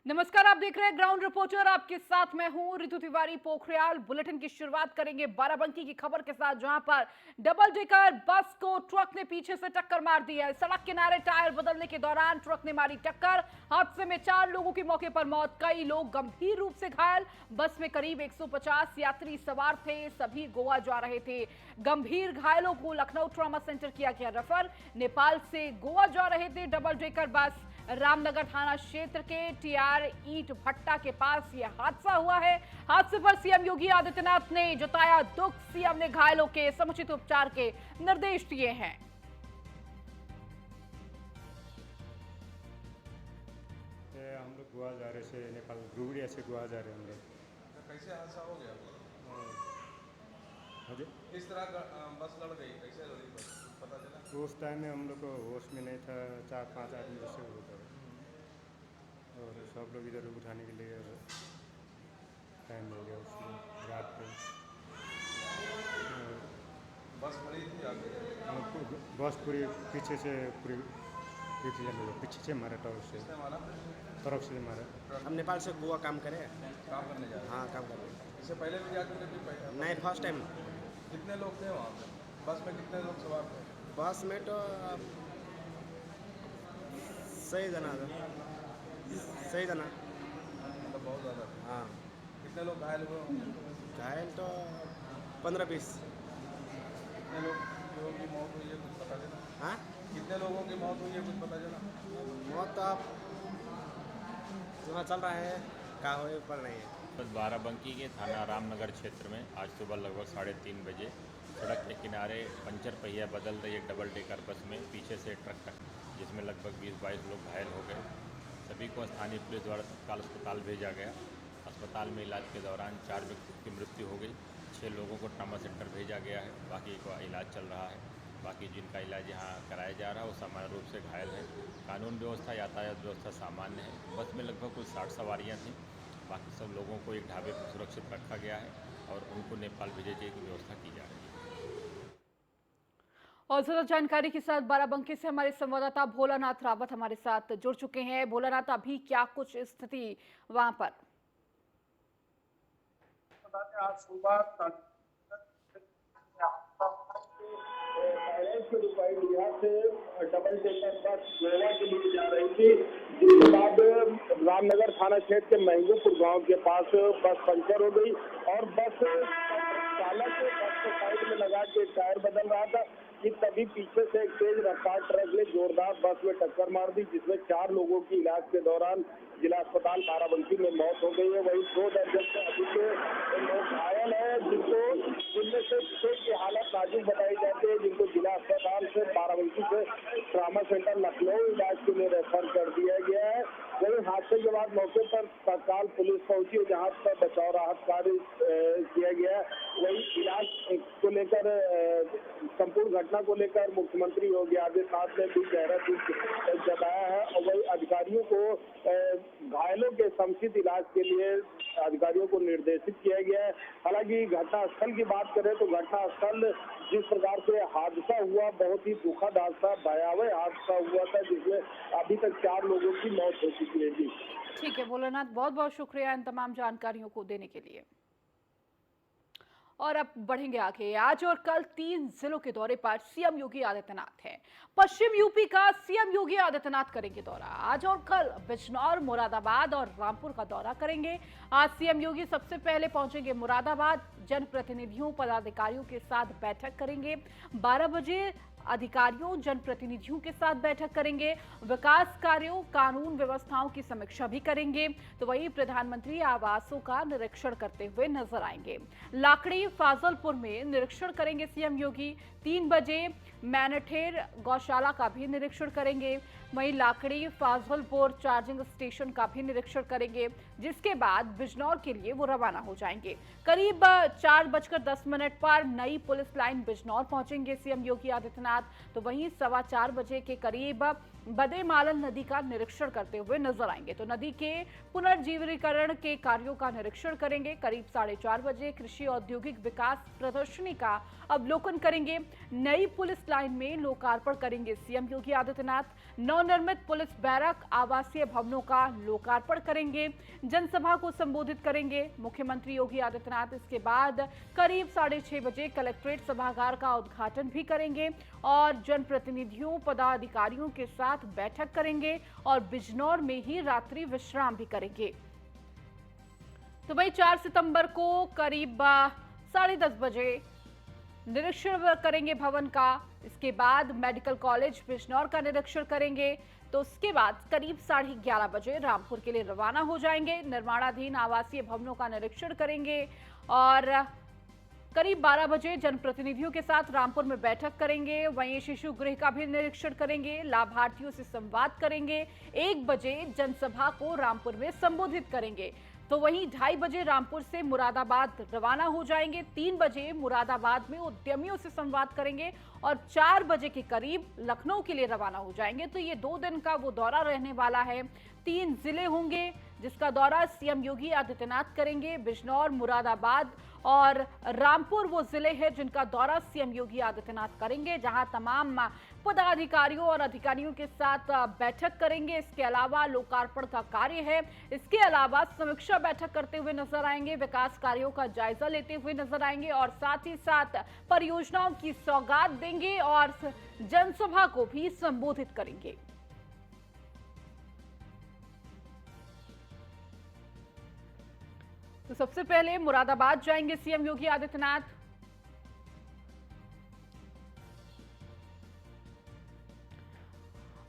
नमस्कार, आप देख रहे हैं ग्राउंड रिपोर्टर। आपके साथ मैं हूं ऋतु तिवारी। पोखरियाल बुलेटिन की शुरुआत करेंगे बाराबंकी की खबर के साथ, जहां पर डबल डेकर बस को ट्रक ने पीछे से टक्कर मार दी है। सड़क किनारे टायर बदलने के दौरान ट्रक ने मारी टक्कर। हादसे में 4 लोगों की मौके पर मौत, कई लोग गंभीर रूप से घायल। बस में करीब 150 यात्री सवार थे, सभी गोवा जा रहे थे। गंभीर घायलों को लखनऊ ट्रॉमा सेंटर किया गया रेफर। नेपाल से गोवा जा रहे थे डबल डेकर बस। रामनगर थाना क्षेत्र के टीआर ईंट भट्टा के पास यह हादसा हुआ है। हादसे पर सीएम योगी आदित्यनाथ ने जताया दुख। सीएम ने घायलों के समुचित उपचार के निर्देश दिए हैं। हम लोग गोवा जा रहे थे, नेपाल गुरुग्रिया से गोवा जा रहे हैं हम लोग। तो कैसे हादसा हो गया? हाँ जी, किस तरह बस लड़ गई, कैसे लड़ी बस पता चला? तो उस टाइम में हम लोग को होश में नहीं था, 4-5 आदमी जैसे हो गए और सब लोग इधर उठाने के लिए टाइम लग गया उसमें रात को। बस खड़ी थी आगे? बस पूरी पीछे से पीछे से मारा टावर से, किसने मारा? तरफ से मारा। हम नेपाल से गोवा काम करें। काम करने जा रहे हाँ, काम करें। हैं। इससे पहले भी जा चुके थे? पहले नहीं, फर्स्ट टाइम। कितने लोग थे वहाँ पे? बस में कितने लोग सवार थे? बस में तो सही जना था, सही जना। मतलब बहुत ज़्यादा थे। हाँ, कितने लोग घायल हुए होंगे? घायल तो 15-20। कितने लोगों की मौत हुई है, कुछ पता चला? हाँ, कितने लोगों की मौत हुई है, कुछ पता चला? मौत तो अब चल रहा है, क्या हो पर नहीं है। बाराबंकी के थाना रामनगर क्षेत्र में आज सुबह लगभग 3:30 बजे सड़क के किनारे पंचर पहिया बदल रही एक डबल डेकर बस में पीछे से ट्रक टक्कर, जिसमें लगभग 20-22 लोग घायल हो गए। सभी को स्थानीय पुलिस द्वारा तत्काल अस्पताल भेजा गया। अस्पताल में इलाज के दौरान 4 व्यक्तियों की मृत्यु हो गई। 6 लोगों को ट्रॉमा सेंटर भेजा गया है, बाकी का इलाज चल रहा है। बाकी जिनका इलाज यहाँ कराया जा रहा है वो सामान्य रूप से घायल है। कानून व्यवस्था, यातायात व्यवस्था सामान्य है। बस में लगभग कुल 60 सवारियाँ थीं। बाकी सब लोगों को एक ढाबे पर सुरक्षित रखा गया है और उनको नेपाल भेजे जाने की व्यवस्था की जा रही है। और ज्यादा जानकारी के साथ बाराबंकी से हमारे संवाददाता भोलानाथ रावत हमारे साथ जुड़ चुके हैं। भोलानाथ, अभी क्या कुछ स्थिति वहां पर? आज सुबह से डबल डेकर बस गोवा के लिए जा रही थी, जिसके बाद रामनगर थाना क्षेत्र के महंगूपुर गांव के पास बस पंचर हो गई और बस चालक बस को साइड में लगा के टायर बदल रहा था कि तभी पीछे से एक तेज रफ्तार ट्रक ने जोरदार बस में टक्कर मार दी, जिसमें 4 लोगों की इलाज के दौरान जिला अस्पताल बाराबंकी में मौत हो गई है। वहीं 2 दर्जन से अधिक लोग घायल हैं, जिनमें से 6 की हालत नाजुक बताई जाती है, जिनको जिला अस्पताल से बाराबंकी से ट्रॉमा सेंटर लखनऊ इलाज के लिए रेफर कर दिया गया है। वहीं हादसे के बाद मौके पर तत्काल पुलिस पहुंची, जहां पर बचाव राहत कार्य किया गया। वहीं इलाज को लेकर, संपूर्ण घटना को लेकर मुख्यमंत्री योगी आदित्यनाथ ने भी गहरा दुख जताया है और वही अधिकारियों को घायलों के समुचित इलाज के लिए अधिकारियों को निर्देशित किया गया है। हालांकि घटनास्थल की बात करें तो घटनास्थल जिस प्रकार से हादसा हुआ, बहुत ही दुखद हादसा, भयावह हादसा हुआ था, जिसमें अभी तक 4 लोगों की मौत हो चुकी है। जी ठीक है भोलानाथ, बहुत बहुत शुक्रिया इन तमाम जानकारियों को देने के लिए। और अब बढ़ेंगे आगे। आज और कल 3 जिलों के दौरे पर सीएम योगी आदित्यनाथ हैं। पश्चिम यूपी का सीएम योगी आदित्यनाथ करेंगे दौरा। आज और कल बिजनौर, मुरादाबाद और रामपुर का दौरा करेंगे। आज सीएम योगी सबसे पहले पहुंचेंगे मुरादाबाद, जनप्रतिनिधियों, पदाधिकारियों के साथ बैठक करेंगे। 12 बजे अधिकारियों, जनप्रतिनिधियों के साथ बैठक करेंगे। विकास कार्यों, कानून व्यवस्थाओं की समीक्षा भी करेंगे। तो वहीं प्रधानमंत्री आवासों का निरीक्षण करते हुए नजर आएंगे। लाकड़ी फाजलपुर में निरीक्षण करेंगे सीएम योगी। 3 बजे मैनठेर गौशाला का भी निरीक्षण करेंगे। वहीं लाकड़ी फाजलपुर चार्जिंग स्टेशन का भी निरीक्षण करेंगे, जिसके बाद बिजनौर के लिए वो रवाना हो जाएंगे। करीब 4:10 पर नई पुलिस लाइन बिजनौर पहुंचेंगे सीएम योगी आदित्यनाथ। तो वहीं 4:15 बजे के करीब बदेमालन नदी का निरीक्षण करते हुए नजर आएंगे। तो नदी के पुनर्जीवीकरण के कार्यों का निरीक्षण करेंगे। करीब 4:30 बजे कृषि औद्योगिक विकास प्रदर्शनी का अवलोकन करेंगे। नई पुलिस लाइन में लोकार्पण करेंगे सीएम योगी आदित्यनाथ। 9 नवनिर्मित पुलिस बैरक आवासीय भवनों का लोकार्पण करेंगे, जनसभा को संबोधित करेंगे मुख्यमंत्री योगी आदित्यनाथ। इसके बाद करीब 6:30 बजे कलेक्ट्रेट सभागार का उद्घाटन भी करेंगे और जनप्रतिनिधियों पदाधिकारियों के साथ बैठक करेंगे और बिजनौर में ही रात्रि विश्राम भी करेंगे। तो वही 4 सितंबर को करीब 10:30 बजे निरीक्षण करेंगे भवन का। इसके बाद मेडिकल कॉलेज बिजनौर का निरीक्षण करेंगे। तो उसके बाद करीब 11:30 बजे रामपुर के लिए रवाना हो जाएंगे। निर्माणाधीन आवासीय भवनों का निरीक्षण करेंगे और करीब 12 बजे जनप्रतिनिधियों के साथ रामपुर में बैठक करेंगे। वहीं शिशु गृह का भी निरीक्षण करेंगे, लाभार्थियों से संवाद करेंगे। 1 बजे जनसभा को रामपुर में संबोधित करेंगे। तो वहीं 2:30 बजे रामपुर से मुरादाबाद रवाना हो जाएंगे। 3 बजे मुरादाबाद में उद्यमियों से संवाद करेंगे और 4 बजे के करीब लखनऊ के लिए रवाना हो जाएंगे। तो ये 2 दिन का वो दौरा रहने वाला है। 3 जिले होंगे जिसका दौरा सीएम योगी आदित्यनाथ करेंगे। बिजनौर, मुरादाबाद और रामपुर वो जिले हैं जिनका दौरा सीएम योगी आदित्यनाथ करेंगे, जहां तमाम पदाधिकारियों और अधिकारियों के साथ बैठक करेंगे। इसके अलावा लोकार्पण का कार्य है। इसके अलावा समीक्षा बैठक करते हुए नजर आएंगे, विकास कार्यों का जायजा लेते हुए नजर आएंगे और साथ ही साथ परियोजनाओं की सौगात देंगे और जनसभा को भी संबोधित करेंगे। तो सबसे पहले मुरादाबाद जाएंगे सीएम योगी आदित्यनाथ।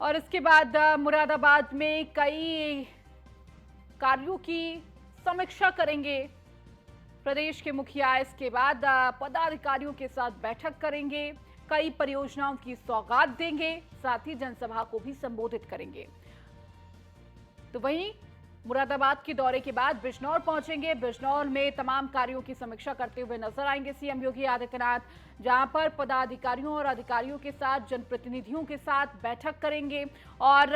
और इसके बाद मुरादाबाद में कई कार्यों की समीक्षा करेंगे प्रदेश के मुखिया। इसके बाद पदाधिकारियों के साथ बैठक करेंगे, कई परियोजनाओं की सौगात देंगे, साथ ही जनसभा को भी संबोधित करेंगे। तो वहीं मुरादाबाद के दौरे के बाद बिजनौर पहुंचेंगे। बिजनौर में तमाम कार्यों की समीक्षा करते हुए नजर आएंगे सीएम योगी आदित्यनाथ, जहां पर पदाधिकारियों और अधिकारियों के साथ, जनप्रतिनिधियों के साथ बैठक करेंगे और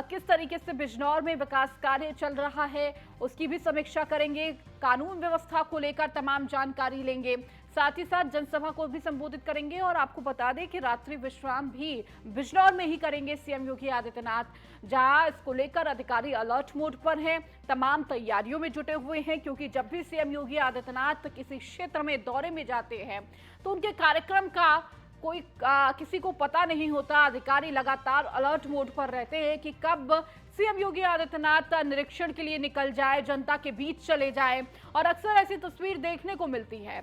किस तरीके से बिजनौर में विकास कार्य चल रहा है उसकी भी समीक्षा करेंगे। कानून व्यवस्था को लेकर तमाम जानकारी लेंगे, साथ ही साथ जनसभा को भी संबोधित करेंगे। और आपको बता दें कि रात्रि विश्राम भी बिजनौर में ही करेंगे सीएम योगी आदित्यनाथ, जहां इसको लेकर अधिकारी अलर्ट मोड पर हैं, तमाम तैयारियों में जुटे हुए हैं, क्योंकि जब भी सीएम योगी आदित्यनाथ किसी क्षेत्र में दौरे में जाते हैं तो उनके कार्यक्रम का कोई किसी को पता नहीं होता। अधिकारी लगातार अलर्ट मोड पर रहते हैं कि कब सीएम योगी आदित्यनाथ निरीक्षण के लिए निकल जाए, जनता के बीच चले जाए, और अक्सर ऐसी तस्वीर देखने को मिलती है।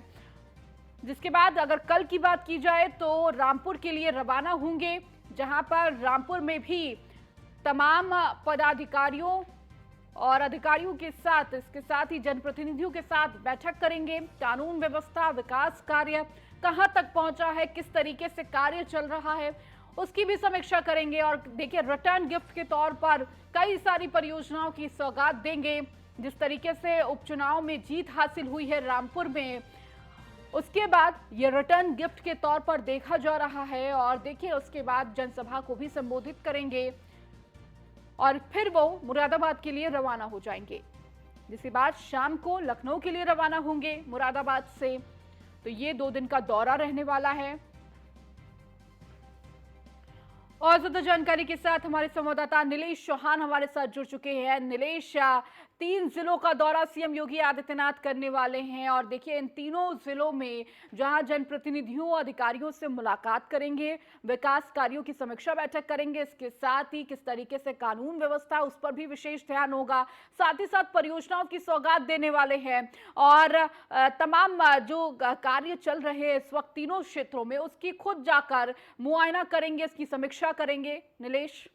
जिसके बाद अगर कल की बात की जाए तो रामपुर के लिए रवाना होंगे, जहां पर रामपुर में भी तमाम पदाधिकारियों और अधिकारियों के साथ, इसके साथ ही जनप्रतिनिधियों के साथ बैठक करेंगे। कानून व्यवस्था, विकास कार्य कहां तक पहुंचा है, किस तरीके से कार्य चल रहा है, उसकी भी समीक्षा करेंगे। और देखिए, रिटर्न गिफ्ट के तौर पर कई सारी परियोजनाओं की सौगात देंगे। जिस तरीके से उपचुनाव में जीत हासिल हुई है रामपुर में, उसके बाद ये रिटर्न गिफ्ट के तौर पर देखा जा रहा है। और देखिए, उसके बाद जनसभा को भी संबोधित करेंगे और फिर वो मुरादाबाद के लिए रवाना हो जाएंगे, जिसके बाद शाम को लखनऊ के लिए रवाना होंगे मुरादाबाद से। तो ये 2 दिन का दौरा रहने वाला है। और ज्यादा जानकारी के साथ हमारे संवाददाता नीलेश चौहान हमारे साथ जुड़ चुके हैं। नीलेश, 3 जिलों का दौरा सीएम योगी आदित्यनाथ करने वाले हैं और देखिए, इन तीनों जिलों में जहां जनप्रतिनिधियों, अधिकारियों से मुलाकात करेंगे, विकास कार्यों की समीक्षा बैठक करेंगे, इसके साथ ही किस तरीके से कानून व्यवस्था, उस पर भी विशेष ध्यान होगा, साथ ही साथ परियोजनाओं की सौगात देने वाले हैं और तमाम जो कार्य चल रहे हैं इस वक्त तीनों क्षेत्रों में, उसकी खुद जाकर मुआयना करेंगे, इसकी समीक्षा करेंगे। नीलेश,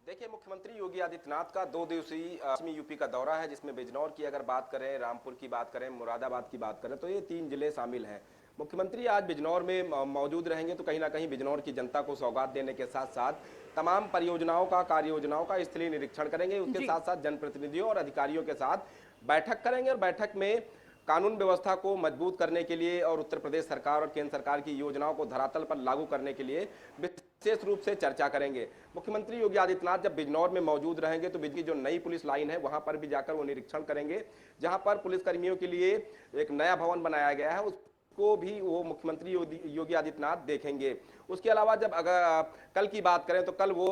देखिए, मुख्यमंत्री योगी आदित्यनाथ का 2 दिवसीय पश्चिमी यूपी का दौरा है, जिसमें बिजनौर की अगर बात करें, रामपुर की बात करें, मुरादाबाद की बात करें, तो ये 3 जिले शामिल हैं। मुख्यमंत्री आज बिजनौर में मौजूद रहेंगे, तो कहीं ना कहीं बिजनौर की जनता को सौगात देने के साथ साथ तमाम परियोजनाओं का, कार्य योजनाओं का स्थलीय निरीक्षण करेंगे। उसके साथ साथ जनप्रतिनिधियों और अधिकारियों के साथ बैठक करेंगे और बैठक में कानून व्यवस्था को मजबूत करने के लिए और उत्तर प्रदेश सरकार और केंद्र सरकार की योजनाओं को धरातल पर लागू करने के लिए विशेष रूप से चर्चा करेंगे। मुख्यमंत्री योगी आदित्यनाथ जब बिजनौर में मौजूद रहेंगे तो बिजली जो नई पुलिस लाइन है वहां पर भी जाकर वो निरीक्षण करेंगे, जहां पर पुलिसकर्मियों के लिए एक नया भवन बनाया गया है। उस को भी वो मुख्यमंत्री योगी आदित्यनाथ देखेंगे। उसके अलावा जब अगर कल की बात करें तो कल वो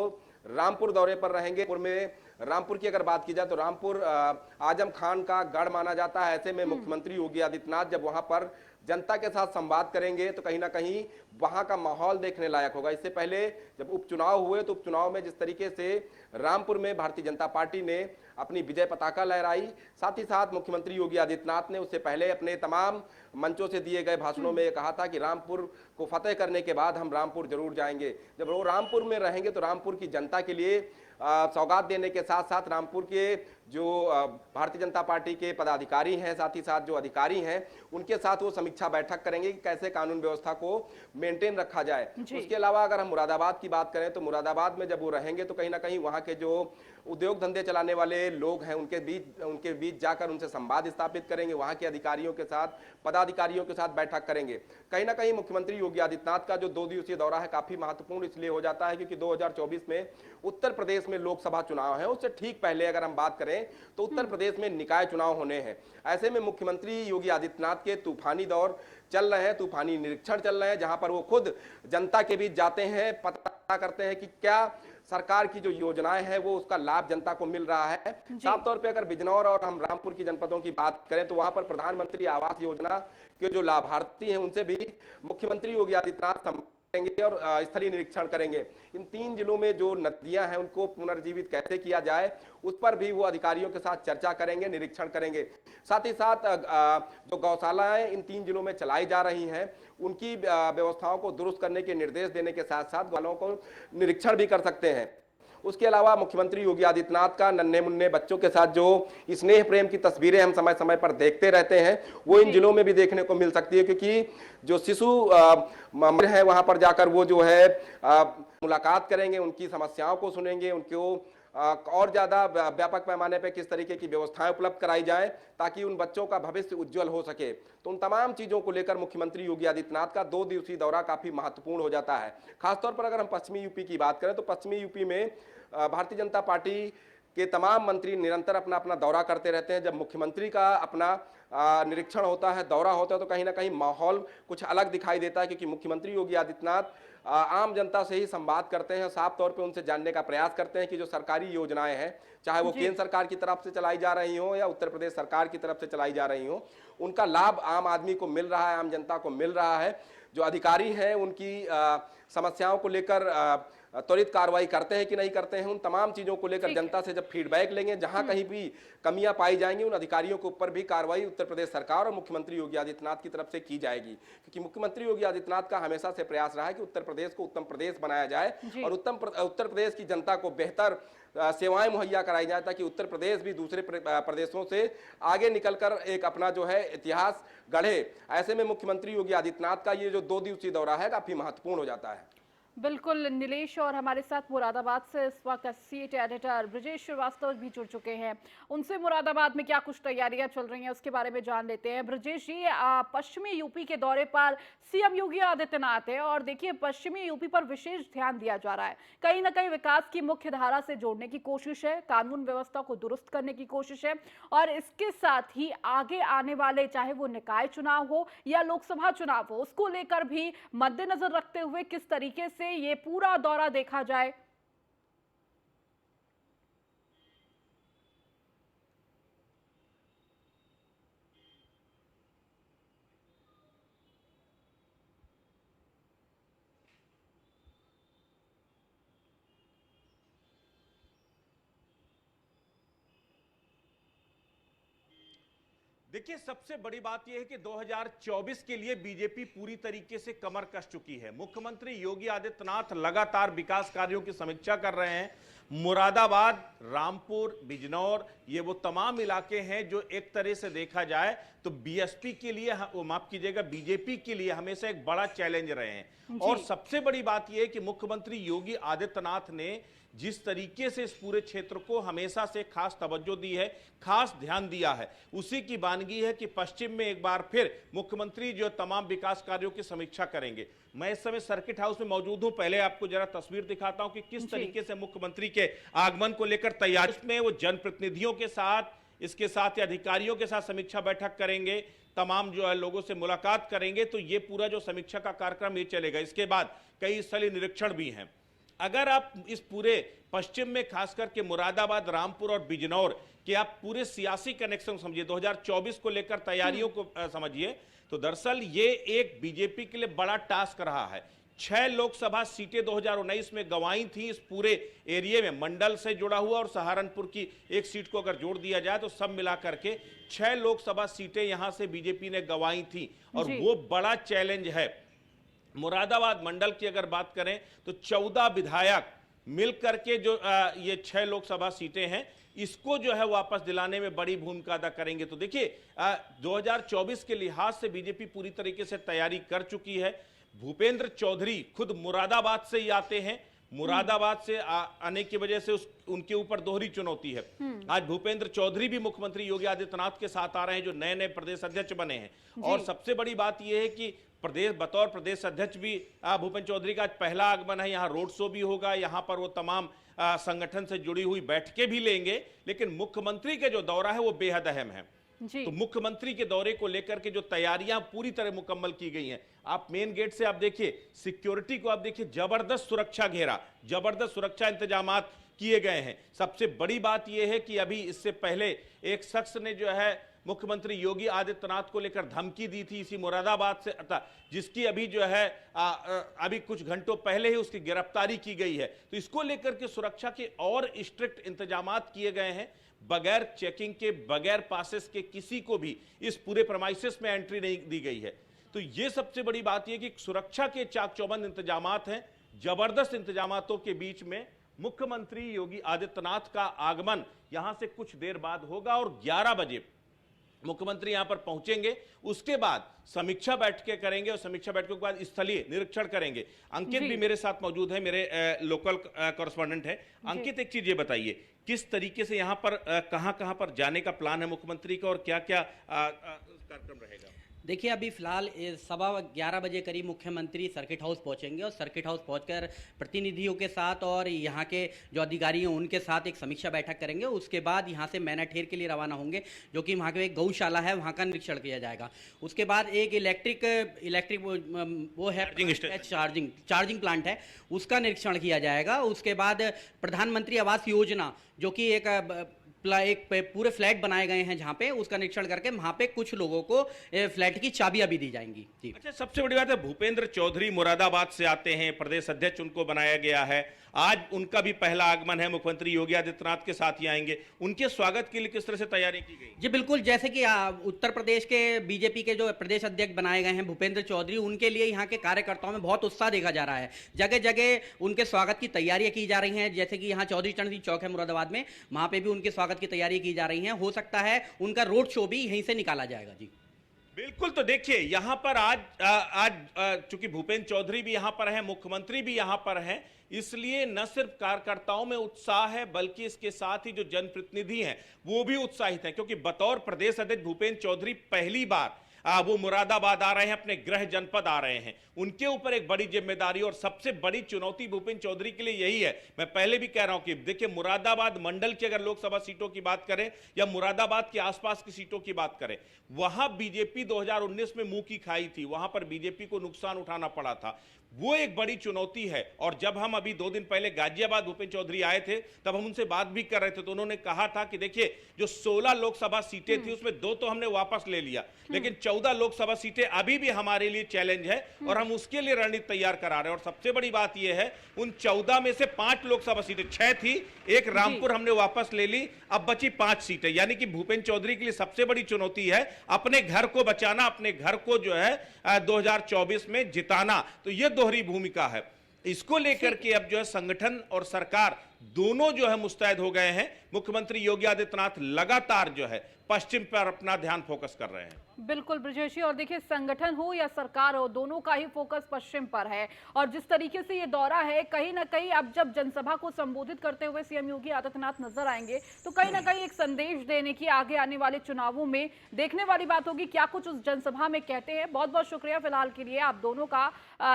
रामपुर दौरे पर रहेंगे। रामपुर की अगर बात की जाए तो रामपुर आजम खान का गढ़ माना जाता है। ऐसे में मुख्यमंत्री योगी आदित्यनाथ जब वहां पर जनता के साथ संवाद करेंगे तो कहीं ना कहीं वहां का माहौल देखने लायक होगा। इससे पहले जब उपचुनाव हुए तो उपचुनाव में जिस तरीके से रामपुर में भारतीय जनता पार्टी ने अपनी विजय पताका लहराई, साथ ही साथ मुख्यमंत्री योगी आदित्यनाथ ने उससे पहले अपने तमाम मंचों से दिए गए भाषणों में कहा था कि रामपुर को फतेह करने के बाद हम रामपुर जरूर जाएंगे। जब वो रामपुर में रहेंगे तो रामपुर की जनता के लिए सौगात देने के साथ साथ रामपुर के जो भारतीय जनता पार्टी के पदाधिकारी हैं, साथ ही साथ जो अधिकारी हैं, उनके साथ वो समीक्षा बैठक करेंगे कि कैसे कानून व्यवस्था को मेंटेन रखा जाए। उसके अलावा अगर हम मुरादाबाद की बात करें तो मुरादाबाद में जब वो रहेंगे तो कहीं ना कहीं वहाँ के जो उद्योग धंधे चलाने वाले लोग हैं उनके बीच जाकर उनसे संवाद स्थापित करेंगे, वहाँ के अधिकारियों के साथ, पदाधिकारियों के साथ बैठक करेंगे। कहीं ना कहीं मुख्यमंत्री योगी आदित्यनाथ का जो 2 दिवसीय दौरा है काफी महत्वपूर्ण इसलिए हो जाता है क्योंकि 2024 में उत्तर प्रदेश में लोकसभा चुनाव है। उससे ठीक पहले अगर हम बात करें तो उत्तर प्रदेश में निकाय चुनाव होने हैं। ऐसे में मुख्यमंत्री योगी आदित्यनाथ के तूफानी दौर चल रहे हैं, तूफानी निरीक्षण चल रहे हैं, जहां पर वो खुद जनता के बीच जाते हैं, पता करते हैं कि क्या सरकार की जो योजनाएं हैं वो उसका लाभ जनता को मिल रहा है। साफ तौर पे अगर बिजनौर और हम रामपुर की जनपदों की बात करें तो वहां पर प्रधानमंत्री आवास योजना के जो लाभार्थी हैं उनसे भी मुख्यमंत्री योगी आदित्यनाथ करेंगे और स्थलीय निरीक्षण करेंगे। इन 3 जिलों में जो नदियां हैं उनको पुनर्जीवित कैसे किया जाए उस पर भी वो अधिकारियों के साथ चर्चा करेंगे, निरीक्षण करेंगे। साथ ही साथ जो गौशालाएं इन 3 जिलों में चलाई जा रही हैं उनकी व्यवस्थाओं को दुरुस्त करने के निर्देश देने के साथ साथ गौशालाओं को निरीक्षण भी कर सकते हैं। उसके अलावा मुख्यमंत्री योगी आदित्यनाथ का नन्हे मुन्ने बच्चों के साथ जो स्नेह प्रेम की तस्वीरें हम समय समय पर देखते रहते हैं वो इन जिलों में भी देखने को मिल सकती है, क्योंकि जो शिशु है वहां पर जाकर वो जो है मुलाकात करेंगे, उनकी समस्याओं को सुनेंगे, उनको और ज्यादा व्यापक पैमाने पर किस तरीके की व्यवस्थाएं उपलब्ध कराई जाए ताकि उन बच्चों का भविष्य उज्जवल हो सके। तो उन तमाम चीजों को लेकर मुख्यमंत्री योगी आदित्यनाथ का 2 दिवसीय दौरा काफी महत्वपूर्ण हो जाता है। खासतौर पर अगर हम पश्चिमी यूपी की बात करें तो पश्चिमी यूपी में भारतीय जनता पार्टी के तमाम मंत्री निरंतर अपना अपना दौरा करते रहते हैं। जब मुख्यमंत्री का अपना निरीक्षण होता है, दौरा होता है तो कहीं ना कहीं माहौल कुछ अलग दिखाई देता है, क्योंकि मुख्यमंत्री योगी आदित्यनाथ आम जनता से ही संवाद करते हैं, साफ तौर पे उनसे जानने का प्रयास करते हैं कि जो सरकारी योजनाएं हैं, चाहे वो केंद्र सरकार की तरफ से चलाई जा रही हो या उत्तर प्रदेश सरकार की तरफ से चलाई जा रही हो, उनका लाभ आम आदमी को मिल रहा है, आम जनता को मिल रहा है। जो अधिकारी हैं उनकी समस्याओं को लेकर त्वरित कार्रवाई करते हैं कि नहीं करते हैं, उन तमाम चीजों को लेकर जनता से जब फीडबैक लेंगे, जहां कहीं भी कमियां पाई जाएंगी उन अधिकारियों के ऊपर भी कार्रवाई उत्तर प्रदेश सरकार और मुख्यमंत्री योगी आदित्यनाथ की तरफ से की जाएगी। क्योंकि मुख्यमंत्री योगी आदित्यनाथ का हमेशा से प्रयास रहा है कि उत्तर प्रदेश को उत्तम प्रदेश बनाया जाए और उत्तर प्रदेश की जनता को बेहतर सेवाएं मुहैया कराई जाए ताकि उत्तर प्रदेश भी दूसरे प्रदेशों से आगे निकलकर एक अपना जो है इतिहास गढ़े। ऐसे में मुख्यमंत्री योगी आदित्यनाथ का ये जो 2 दिवसीय दौरा है काफी महत्वपूर्ण हो जाता है। बिल्कुल नीलेश, और हमारे साथ मुरादाबाद से इस वक्त एसोसिएट एडिटर ब्रजेश श्रीवास्तव भी जुड़ चुके हैं। उनसे मुरादाबाद में क्या कुछ तैयारियां चल रही हैं उसके बारे में जान लेते हैं। ब्रजेश जी, पश्चिमी यूपी के दौरे पर सीएम योगी आदित्यनाथ है और देखिए पश्चिमी यूपी पर विशेष ध्यान दिया जा रहा है, कहीं ना कहीं विकास की मुख्य धारा से जोड़ने की कोशिश है, कानून व्यवस्था को दुरुस्त करने की कोशिश है और इसके साथ ही आगे आने वाले चाहे वो निकाय चुनाव हो या लोकसभा चुनाव हो उसको लेकर भी मद्देनजर रखते हुए किस तरीके से ये पूरा दौरा देखा जाए। देखिए, सबसे बड़ी बात यह है कि 2024 के लिए बीजेपी पूरी तरीके से कमर कस चुकी है। मुख्यमंत्री योगी आदित्यनाथ लगातार विकास कार्यों की समीक्षा कर रहे हैं। मुरादाबाद, रामपुर, बिजनौर, ये वो तमाम इलाके हैं जो एक तरह से देखा जाए तो बीएसपी के लिए, माफ कीजिएगा, बीजेपी के लिए हमेशा एक बड़ा चैलेंज रहे हैं। और सबसे बड़ी बात यह है कि मुख्यमंत्री योगी आदित्यनाथ ने जिस तरीके से इस पूरे क्षेत्र को हमेशा से खास तवज्जो दी है, खास ध्यान दिया है, उसी की वानगी है कि पश्चिम में एक बार फिर मुख्यमंत्री जो तमाम विकास कार्यों की समीक्षा करेंगे। मैं इस समय सर्किट हाउस में मौजूद हूं, पहले आपको जरा तस्वीर दिखाता हूं कि किस तरीके से मुख्यमंत्री के आगमन को लेकर तैयारी में वो जनप्रतिनिधियों के साथ, इसके साथ ही अधिकारियों के साथ समीक्षा बैठक करेंगे। तमाम जो है लोगों से मुलाकात करेंगे। तो ये पूरा जो समीक्षा का कार्यक्रम ये चलेगा। इसके बाद कई स्थलीय निरीक्षण भी हैं। अगर आप इस पूरे पश्चिम में खास करके मुरादाबाद, रामपुर और बिजनौर के आप पूरे सियासी कनेक्शन समझिए, 2024 को लेकर तैयारियों को समझिए, तो दरअसल ये एक बीजेपी के लिए बड़ा टास्क रहा है। 6 लोकसभा सीटें 2019 में गंवाई थी इस पूरे एरिया में, मंडल से जुड़ा हुआ और सहारनपुर की एक सीट को अगर जोड़ दिया जाए तो सब मिला करके 6 लोकसभा सीटें यहां से बीजेपी ने गंवाई थी और वो बड़ा चैलेंज है। मुरादाबाद मंडल की अगर बात करें तो 14 विधायक मिलकर के जो ये 6 लोकसभा सीटें हैं इसको जो है वापस दिलाने में बड़ी भूमिका अदा करेंगे। तो देखिए 2024 के लिहाज से बीजेपी पूरी तरीके से तैयारी कर चुकी है। भूपेंद्र चौधरी खुद मुरादाबाद से ही आते हैं, मुरादाबाद से आने की वजह से उनके ऊपर दोहरी चुनौती है। आज भूपेंद्र चौधरी भी मुख्यमंत्री योगी आदित्यनाथ के साथ आ रहे हैं, जो नए नए प्रदेश अध्यक्ष बने हैं। और सबसे बड़ी बात यह है कि बतौर प्रदेश अध्यक्ष भी भूपेंद्र चौधरी का आज पहला आगमन है। यहाँ रोड शो भी होगा, यहाँ पर वो तमाम संगठन से जुड़ी हुई बैठकें भी लेंगे। लेकिन मुख्यमंत्री का जो दौरा है वो बेहद अहम है। तो मुख्यमंत्री के दौरे को लेकर के जो तैयारियां पूरी तरह मुकम्मल की गई हैं। आप मेन गेट से आप देखिए, सिक्योरिटी को आप देखिए, जबरदस्त सुरक्षा घेरा, जबरदस्त सुरक्षा इंतजामात किए गए हैं। सबसे बड़ी बात यह है कि अभी इससे पहले एक शख्स ने जो है मुख्यमंत्री योगी आदित्यनाथ को लेकर धमकी दी थी इसी मुरादाबाद से, जिसकी अभी जो है अभी कुछ घंटों पहले ही उसकी गिरफ्तारी की गई है। तो इसको लेकर के सुरक्षा के और स्ट्रिक्ट इंतजामात किए गए हैं। बगैर चेकिंग के, बगैर पासेस के किसी को भी इस पूरे प्रमाइसेस में एंट्री नहीं दी गई है। तो ये सबसे बड़ी बात यह कि सुरक्षा के चाक चौबंद इंतजामात हैं। जबरदस्त इंतजामातों के बीच में मुख्यमंत्री योगी आदित्यनाथ का आगमन यहां से कुछ देर बाद होगा और 11 बजे मुख्यमंत्री यहां पर पहुंचेंगे। उसके बाद समीक्षा बैठकें करेंगे और समीक्षा बैठकों के बाद स्थलीय निरीक्षण करेंगे। अंकित भी मेरे साथ मौजूद है, मेरे लोकल कॉरेस्पॉन्डेंट है। अंकित, एक चीज ये बताइए, किस तरीके से यहां पर कहां पर जाने का प्लान है मुख्यमंत्री का और क्या क्या कार्यक्रम रहेगा? देखिए, अभी फिलहाल 11:15 बजे करीब मुख्यमंत्री सर्किट हाउस पहुंचेंगे और सर्किट हाउस पहुंचकर प्रतिनिधियों के साथ और यहाँ के जो अधिकारी हैं उनके साथ एक समीक्षा बैठक करेंगे। उसके बाद यहाँ से मैनाठेर के लिए रवाना होंगे, जो कि वहाँ के एक गौशाला है, वहाँ का निरीक्षण किया जाएगा। उसके बाद एक इलेक्ट्रिक वो है चार्जिंग प्लांट है, उसका निरीक्षण किया जाएगा। उसके बाद प्रधानमंत्री आवास योजना, जो कि एक पूरे फ्लैट बनाए गए हैं जहां पे, उसका निरीक्षण करके वहां पे कुछ लोगों को फ्लैट की चाबियां भी दी जाएंगी। जी। अच्छा, सबसे बड़ी बात है भूपेंद्र चौधरी मुरादाबाद से आते हैं, प्रदेश अध्यक्ष उनको बनाया गया है। आज उनका भी पहला आगमन है, मुख्यमंत्री योगी आदित्यनाथ के साथ ही आएंगे। उनके स्वागत के लिए किस तरह से तैयारी की गई? जी बिल्कुल, जैसे कि उत्तर प्रदेश के बीजेपी के जो प्रदेश अध्यक्ष बनाए गए हैं भूपेंद्र चौधरी, उनके लिए यहाँ के कार्यकर्ताओं में बहुत उत्साह देखा जा रहा है। जगह जगह उनके स्वागत की तैयारियां की जा रही हैं। जैसे कि यहाँ चौधरी चरण सिंह चौक है मुरादाबाद में, वहां पे भी उनके स्वागत की तैयारी की जा रही है। हो सकता है उनका रोड शो भी यहीं से निकाला जाएगा। जी बिल्कुल। तो देखिए यहां पर आज चूंकि भूपेंद्र चौधरी भी यहां पर है, मुख्यमंत्री भी यहां पर है, इसलिए न सिर्फ कार्यकर्ताओं में उत्साह है बल्कि इसके साथ ही जो जनप्रतिनिधि हैं वो भी उत्साहित हैं। क्योंकि बतौर प्रदेश अध्यक्ष भूपेंद्र चौधरी पहली बार वो मुरादाबाद आ रहे हैं, अपने गृह जनपद आ रहे हैं। उनके ऊपर एक बड़ी जिम्मेदारी और सबसे बड़ी चुनौती भूपेंद्र चौधरी के लिए यही है। मैं पहले भी कह रहा हूं कि देखिए, मुरादाबाद मंडल की अगर लोकसभा सीटों की बात करें या मुरादाबाद के आसपास की सीटों की बात करें, वहां बीजेपी 2019 में मुंह की खाई थी, वहां पर बीजेपी को नुकसान उठाना पड़ा था। वो एक बड़ी चुनौती है। और जब हम अभी 2 दिन पहले गाजियाबाद भूपेंद्र चौधरी आए थे, तब हम उनसे बात भी कर रहे थे, तो उन्होंने कहा था कि देखिए, जो 16 लोकसभा सीटें थी उसमें 2 तो हमने वापस ले लिया, लेकिन 14 लोकसभा सीटें अभी भी हमारे लिए चैलेंज है और हम उसके लिए रणनीति तैयार करा रहे हैं। और सबसे बड़ी बात यह है, उन 14 में से 5 लोकसभा सीटें, 6 थी, एक रामपुर हमने वापस ले ली, अब बची 5 सीटें। यानी कि भूपेंद्र चौधरी के लिए सबसे बड़ी चुनौती है अपने घर को बचाना, अपने घर को जो है 2024 में जिताना। तो यह दोहरी भूमिका है। इसको लेकर के अब जो है संगठन और सरकार दोनों जो है मुस्तैद हो गए हैं। मुख्यमंत्री योगी आदित्यनाथ लगातार जो है पश्चिम पर अपना ध्यान फोकस कर रहे हैं। बिल्कुल ब्रजेश जी, और देखिए संगठन हो या सरकार हो, दोनों का ही फोकस पश्चिम पर है। और जिस तरीके से ये दौरा है, कहीं ना कहीं अब जब जनसभा को संबोधित करते हुए सीएम योगी आदित्यनाथ नजर आएंगे तो कहीं ना कहीं एक संदेश देने की आगे आने वाले चुनावों में देखने वाली बात होगी क्या कुछ उस जनसभा में कहते हैं। बहुत बहुत शुक्रिया फिलहाल के लिए आप दोनों का,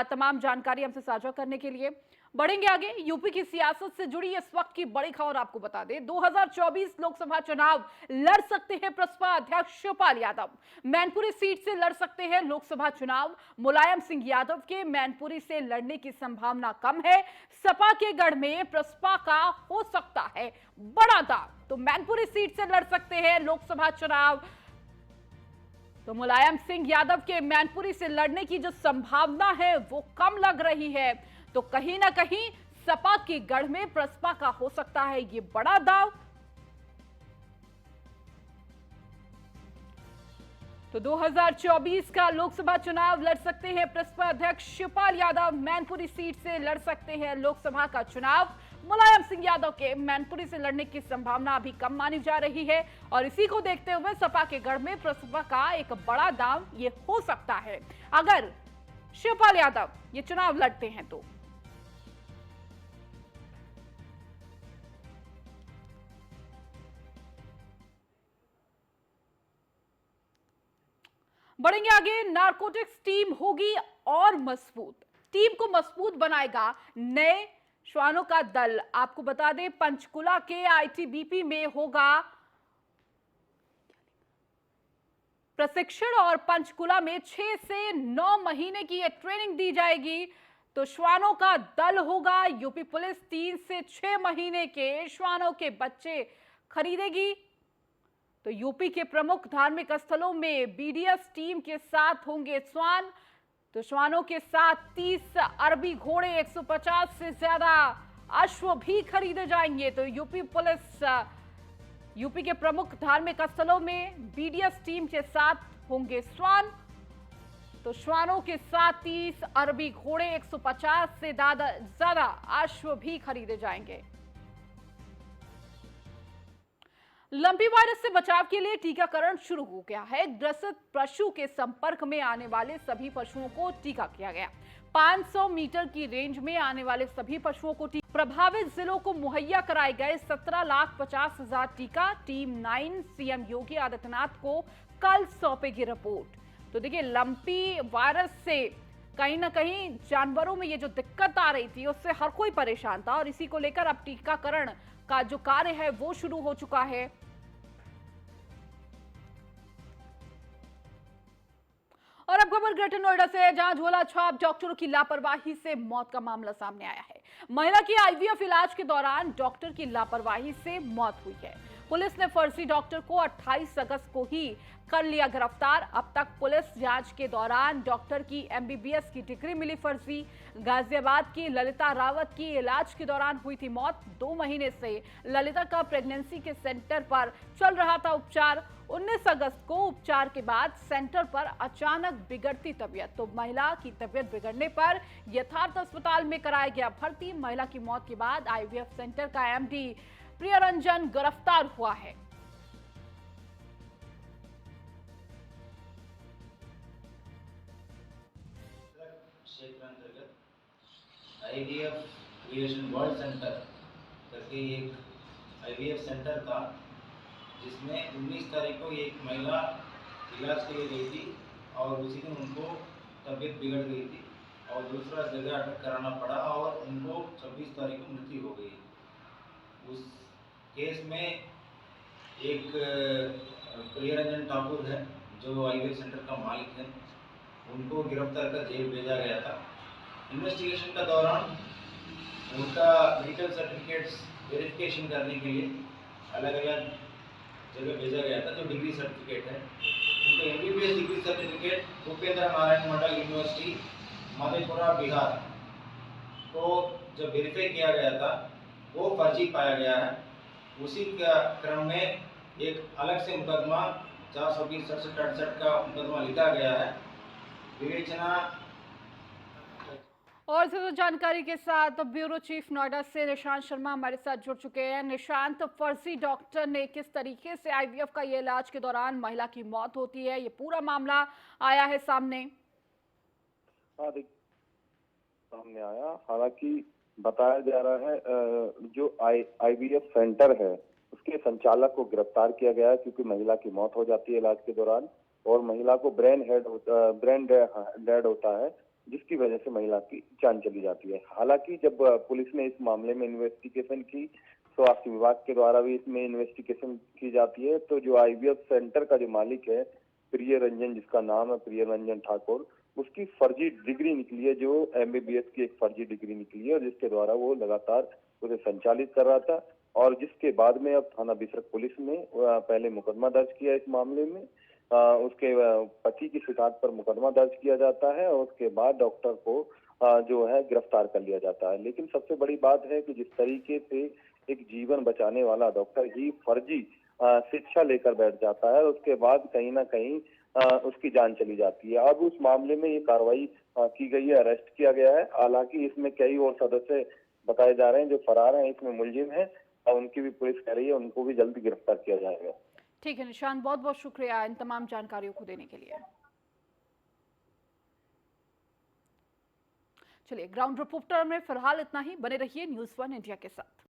तमाम जानकारी हमसे साझा करने के लिए। बढ़ेंगे आगे। यूपी की सियासत से जुड़ी इस वक्त की बड़ी खबर आपको बता दें, 2024 लोकसभा चुनाव लड़ सकते हैं प्रसपा अध्यक्ष शिवपाल यादव। मैनपुरी सीट से लड़ सकते हैं लोकसभा चुनाव। मुलायम सिंह यादव के मैनपुरी से लड़ने की संभावना कम है। सपा के गढ़ में प्रसपा का हो सकता है बड़ा दांव, तो मैनपुरी सीट से लड़ सकते हैं लोकसभा चुनाव। तो मुलायम सिंह यादव के मैनपुरी से लड़ने की जो संभावना है वो कम लग रही है, तो कहीं ना कहीं सपा के गढ़ में प्रसपा का हो सकता है ये बड़ा दांव। तो 2024 का लोकसभा चुनाव लड़ सकते हैं प्रसपा अध्यक्ष शिवपाल यादव। मैनपुरी सीट से लड़ सकते हैं लोकसभा का चुनाव। मुलायम सिंह यादव के मैनपुरी से लड़ने की संभावना अभी कम मानी जा रही है, और इसी को देखते हुए सपा के गढ़ में प्रसपा का एक बड़ा दांव ये हो सकता है अगर शिवपाल यादव ये चुनाव लड़ते हैं तो। बढ़ेंगे आगे। नारकोटिक्स टीम होगी और मजबूत। टीम को मजबूत बनाएगा नए श्वानों का दल। आपको बता दें, पंचकुला के आईटीबीपी में होगा प्रशिक्षण, और पंचकुला में 6 से 9 महीने की ये ट्रेनिंग दी जाएगी। तो श्वानों का दल होगा। यूपी पुलिस 3 से 6 महीने के श्वानों के बच्चे खरीदेगी। तो यूपी के प्रमुख धार्मिक स्थलों में बीडीएस टीम के साथ होंगे श्वान। तो श्वानों के साथ 30 अरबी घोड़े, 150 से ज्यादा अश्व भी खरीदे जाएंगे। तो यूपी के प्रमुख धार्मिक स्थलों में बीडीएस टीम के साथ होंगे श्वान। तो श्वानों के साथ 30 अरबी घोड़े, 150 से ज्यादा अश्व भी खरीदे जाएंगे। लंपी वायरस से बचाव के लिए टीकाकरण शुरू हो गया है। ग्रसित पशु के संपर्क में आने वाले सभी पशुओं को टीका किया गया। 500 मीटर की रेंज में आने वाले सभी पशुओं को टीका। प्रभावित जिलों को मुहैया कराए गए 17,50,000 टीका। टीम 9 सीएम योगी आदित्यनाथ को कल सौंपेगी रिपोर्ट। तो देखिए, लंपी वायरस से कहीं ना कहीं जानवरों में ये जो दिक्कत आ रही थी उससे हर कोई परेशान था, और इसी को लेकर अब टीकाकरण का जो कार्य है वो शुरू हो चुका है। और अब खबर ग्रेटर नोएडा से है, जहां झोला छाप डॉक्टरों की लापरवाही से मौत का मामला सामने आया है। महिला की आईवीएफ इलाज के दौरान डॉक्टर की लापरवाही से मौत हुई है। पुलिस ने फर्जी डॉक्टर को 28 अगस्त को ही कर लिया गिरफ्तार। अब तक पुलिस जांच के दौरान डॉक्टर की एमबीबीएस की डिग्री मिली फर्जी। गाजियाबाद की ललिता रावत की इलाज के दौरान हुई थी मौत। 2 महीने से ललिता का प्रेगनेंसी के सेंटर पर चल रहा था उपचार। 19 अगस्त को उपचार के बाद सेंटर पर अचानक बिगड़ती तबीयत। तो महिला की तबीयत बिगड़ने पर यथार्थ अस्पताल में कराया गया भर्ती। महिला की मौत के बाद आईवीएफ सेंटर का एमडी प्रियरंजन गिरफ्तार हुआ है। क्षेत्र अंतर्गत आईवीएफ क्रिएशन वर्ल्ड सेंटर करके एक आईवीएफ सेंटर था, जिसमें 19 तारीख को एक महिला इलाज के लिए गई थी और उसी दिन उनको तबीयत बिगड़ गई थी और दूसरा जगह अटक कराना पड़ा और उनको 26 तारीख को मृत्यु हो गई। उस केस में एक प्रियरंजन ठाकुर है जो आईवीएफ सेंटर का मालिक है, उनको गिरफ्तार कर जेल भेजा गया था। इन्वेस्टिगेशन का दौरान उनका मेडिकल सर्टिफिकेट्स वेरिफिकेशन करने के लिए अलग अलग जगह भेजा गया था। जो डिग्री सर्टिफिकेट है, उनका MBBS degree certificate Bhupendra Narayan Mandal university Madhepura Bihar को जब वेरीफाई किया गया था वो फर्जी पाया गया है। उसी क्रम में एक अलग से मुकदमा 420-67 का मुकदमा लिखा गया है। विवेचना और ज्यादा जानकारी के साथ ब्यूरो चीफ नोएडा से निशांत शर्मा हमारे साथ जुड़ चुके हैं। निशांत, फर्जी डॉक्टर ने किस तरीके से आईवीएफ का ये इलाज के दौरान महिला की मौत होती है, ये पूरा मामला आया है सामने? हाँ, सामने आया। हालांकि बताया जा रहा है जो आईवीएफ सेंटर है उसके संचालक को गिरफ्तार किया गया है, क्योंकि महिला की मौत हो जाती है इलाज के दौरान और महिला को ब्रेन डेड होता है। जिसकी वजह से महिला की जान चली जाती है। हालांकि जब पुलिस ने इस मामले में इन्वेस्टिगेशन की, स्वास्थ्य विभाग के द्वारा भी इसमें इन्वेस्टिगेशन की जाती है, तो जो आईवीएफ सेंटर का जो मालिक है प्रिय रंजन, जिसका नाम है प्रिय रंजन ठाकुर, उसकी फर्जी डिग्री निकली है, जो एमबीबीएस की एक फर्जी डिग्री निकली है, और जिसके द्वारा वो लगातार उसे संचालित कर रहा था। और जिसके बाद में अब थाना बिसरख पुलिस ने पहले मुकदमा दर्ज किया इस मामले में। उसके पति की शिकायत पर मुकदमा दर्ज किया जाता है और उसके बाद डॉक्टर को जो है गिरफ्तार कर लिया जाता है। लेकिन सबसे बड़ी बात है कि जिस तरीके से एक जीवन बचाने वाला डॉक्टर ही फर्जी शिक्षा लेकर बैठ जाता है, उसके बाद कहीं ना कहीं उसकी जान चली जाती है। अब उस मामले में ये कार्रवाई की गई है, अरेस्ट किया गया है। हालांकि इसमें कई और सदस्य बताए जा रहे हैं जो फरार हैं, इसमें मुलजिम हैं, और उनकी भी पुलिस कह रही है उनको भी जल्दी गिरफ्तार किया जाएगा। ठीक है निशांत, बहुत बहुत शुक्रिया इन तमाम जानकारियों को देने के लिए। चलिए, ग्राउंड रिपोर्टर में फिलहाल इतना ही। बने रहिए न्यूज़ 1 इंडिया के साथ।